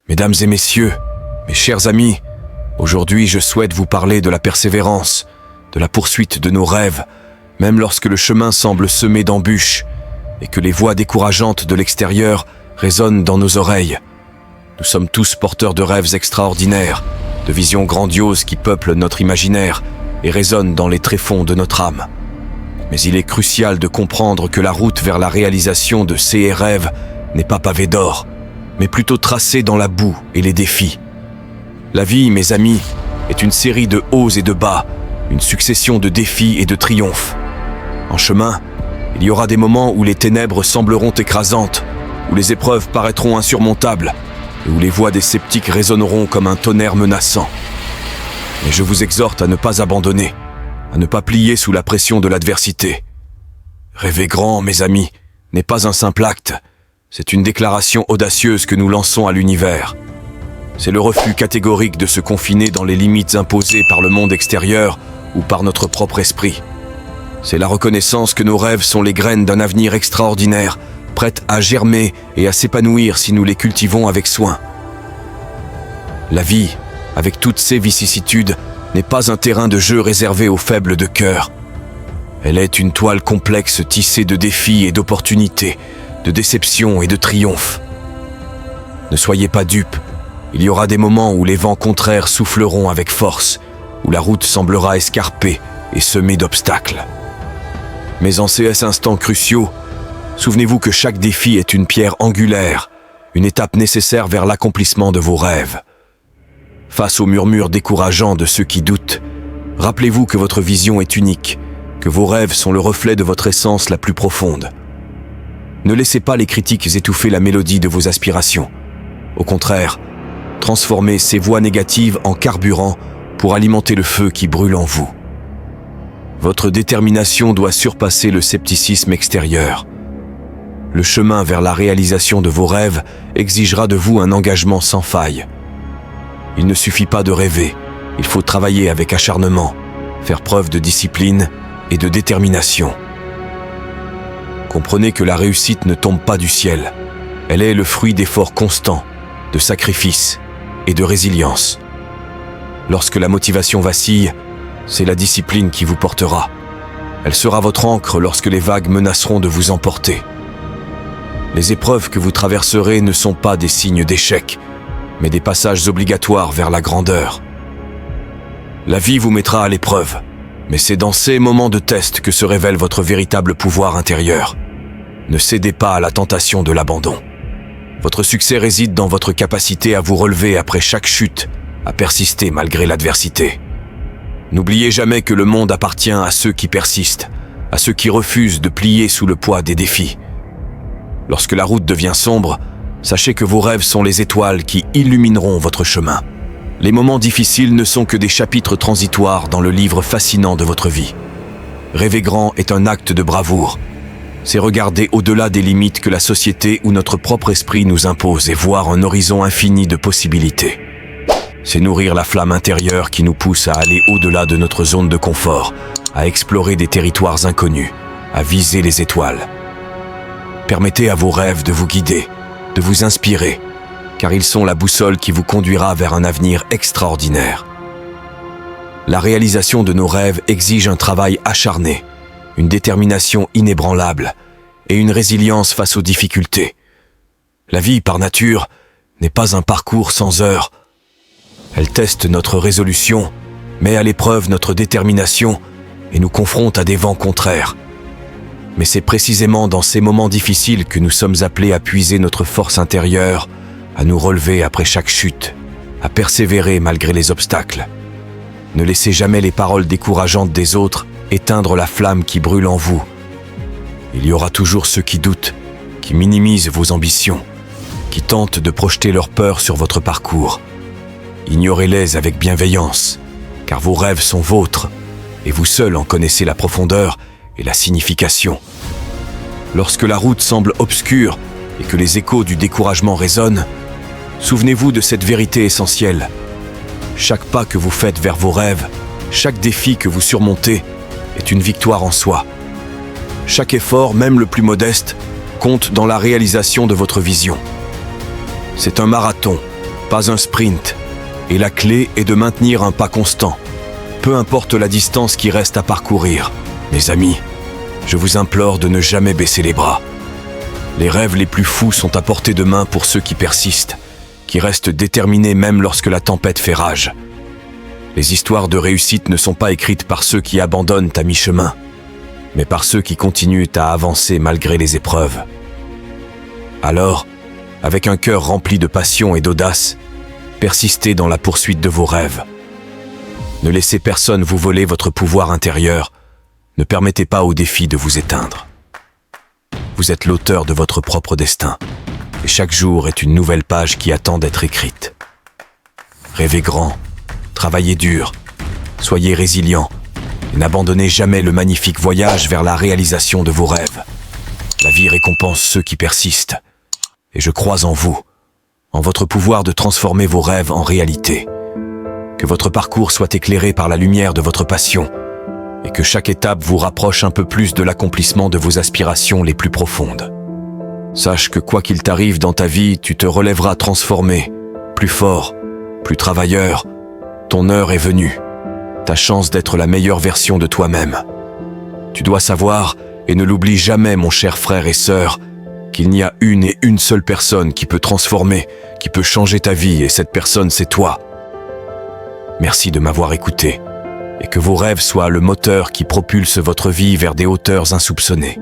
Mesdames et messieurs, mes chers amis, aujourd'hui je souhaite vous parler de la persévérance, de la poursuite de nos rêves, même lorsque le chemin semble semé d'embûches et que les voix décourageantes de l'extérieur résonnent dans nos oreilles. Nous sommes tous porteurs de rêves extraordinaires, de visions grandioses qui peuplent notre imaginaire et résonnent dans les tréfonds de notre âme. Mais il est crucial de comprendre que la route vers la réalisation de ces rêves n'est pas pavée d'or, mais plutôt tracée dans la boue et les défis. La vie, mes amis, est une série de hauts et de bas, une succession de défis et de triomphes. En chemin, il y aura des moments où les ténèbres sembleront écrasantes, où les épreuves paraîtront insurmontables, et où les voix des sceptiques résonneront comme un tonnerre menaçant. Mais je vous exhorte à ne pas abandonner, à ne pas plier sous la pression de l'adversité. Rêver grand, mes amis, n'est pas un simple acte, c'est une déclaration audacieuse que nous lançons à l'univers. C'est le refus catégorique de se confiner dans les limites imposées par le monde extérieur ou par notre propre esprit. C'est la reconnaissance que nos rêves sont les graines d'un avenir extraordinaire, prêtes à germer et à s'épanouir si nous les cultivons avec soin. La vie, avec toutes ses vicissitudes, n'est pas un terrain de jeu réservé aux faibles de cœur. Elle est une toile complexe tissée de défis et d'opportunités, de déceptions et de triomphes. Ne soyez pas dupes, il y aura des moments où les vents contraires souffleront avec force, où la route semblera escarpée et semée d'obstacles. Mais en ces instants cruciaux, souvenez-vous que chaque défi est une pierre angulaire, une étape nécessaire vers l'accomplissement de vos rêves. Face aux murmures décourageants de ceux qui doutent, rappelez-vous que votre vision est unique, que vos rêves sont le reflet de votre essence la plus profonde. Ne laissez pas les critiques étouffer la mélodie de vos aspirations. Au contraire, transformez ces voix négatives en carburant pour alimenter le feu qui brûle en vous. Votre détermination doit surpasser le scepticisme extérieur. Le chemin vers la réalisation de vos rêves exigera de vous un engagement sans faille. Il ne suffit pas de rêver, il faut travailler avec acharnement, faire preuve de discipline et de détermination. Comprenez que la réussite ne tombe pas du ciel. Elle est le fruit d'efforts constants, de sacrifices et de résilience. Lorsque la motivation vacille, c'est la discipline qui vous portera. Elle sera votre ancre lorsque les vagues menaceront de vous emporter. Les épreuves que vous traverserez ne sont pas des signes d'échec, mais des passages obligatoires vers la grandeur. La vie vous mettra à l'épreuve, mais c'est dans ces moments de test que se révèle votre véritable pouvoir intérieur. Ne cédez pas à la tentation de l'abandon. Votre succès réside dans votre capacité à vous relever après chaque chute, à persister malgré l'adversité. N'oubliez jamais que le monde appartient à ceux qui persistent, à ceux qui refusent de plier sous le poids des défis. Lorsque la route devient sombre, sachez que vos rêves sont les étoiles qui illumineront votre chemin. Les moments difficiles ne sont que des chapitres transitoires dans le livre fascinant de votre vie. Rêver grand est un acte de bravoure. C'est regarder au-delà des limites que la société ou notre propre esprit nous impose et voir un horizon infini de possibilités. C'est nourrir la flamme intérieure qui nous pousse à aller au-delà de notre zone de confort, à explorer des territoires inconnus, à viser les étoiles. Permettez à vos rêves de vous guider, de vous inspirer, car ils sont la boussole qui vous conduira vers un avenir extraordinaire. La réalisation de nos rêves exige un travail acharné, une détermination inébranlable et une résilience face aux difficultés. La vie, par nature, n'est pas un parcours sans heures. Elle teste notre résolution, met à l'épreuve notre détermination et nous confronte à des vents contraires. Mais c'est précisément dans ces moments difficiles que nous sommes appelés à puiser notre force intérieure, à nous relever après chaque chute, à persévérer malgré les obstacles. Ne laissez jamais les paroles décourageantes des autres éteindre la flamme qui brûle en vous. Il y aura toujours ceux qui doutent, qui minimisent vos ambitions, qui tentent de projeter leur peur sur votre parcours. Ignorez-les avec bienveillance, car vos rêves sont vôtres, et vous seul en connaissez la profondeur et la signification. Lorsque la route semble obscure et que les échos du découragement résonnent, souvenez-vous de cette vérité essentielle. Chaque pas que vous faites vers vos rêves, chaque défi que vous surmontez, est une victoire en soi. Chaque effort, même le plus modeste, compte dans la réalisation de votre vision. C'est un marathon, pas un sprint. Et la clé est de maintenir un pas constant. Peu importe la distance qui reste à parcourir. Mes amis, je vous implore de ne jamais baisser les bras. Les rêves les plus fous sont à portée de main pour ceux qui persistent, qui restent déterminés même lorsque la tempête fait rage. Les histoires de réussite ne sont pas écrites par ceux qui abandonnent à mi-chemin, mais par ceux qui continuent à avancer malgré les épreuves. Alors, avec un cœur rempli de passion et d'audace, persistez dans la poursuite de vos rêves. Ne laissez personne vous voler votre pouvoir intérieur. Ne permettez pas aux défis de vous éteindre. Vous êtes l'auteur de votre propre destin, et chaque jour est une nouvelle page qui attend d'être écrite. Rêvez grand, travaillez dur, soyez résilient, et n'abandonnez jamais le magnifique voyage vers la réalisation de vos rêves. La vie récompense ceux qui persistent, et je crois en vous, en votre pouvoir de transformer vos rêves en réalité. Que votre parcours soit éclairé par la lumière de votre passion, et que chaque étape vous rapproche un peu plus de l'accomplissement de vos aspirations les plus profondes. Sache que quoi qu'il t'arrive dans ta vie, tu te relèveras transformé, plus fort, plus travailleur. Ton heure est venue, ta chance d'être la meilleure version de toi-même. Tu dois savoir, et ne l'oublie jamais mon cher frère et sœur, qu'il n'y a une et une seule personne qui peut transformer, qui peut changer ta vie, et cette personne c'est toi. Merci de m'avoir écouté, et que vos rêves soient le moteur qui propulse votre vie vers des hauteurs insoupçonnées.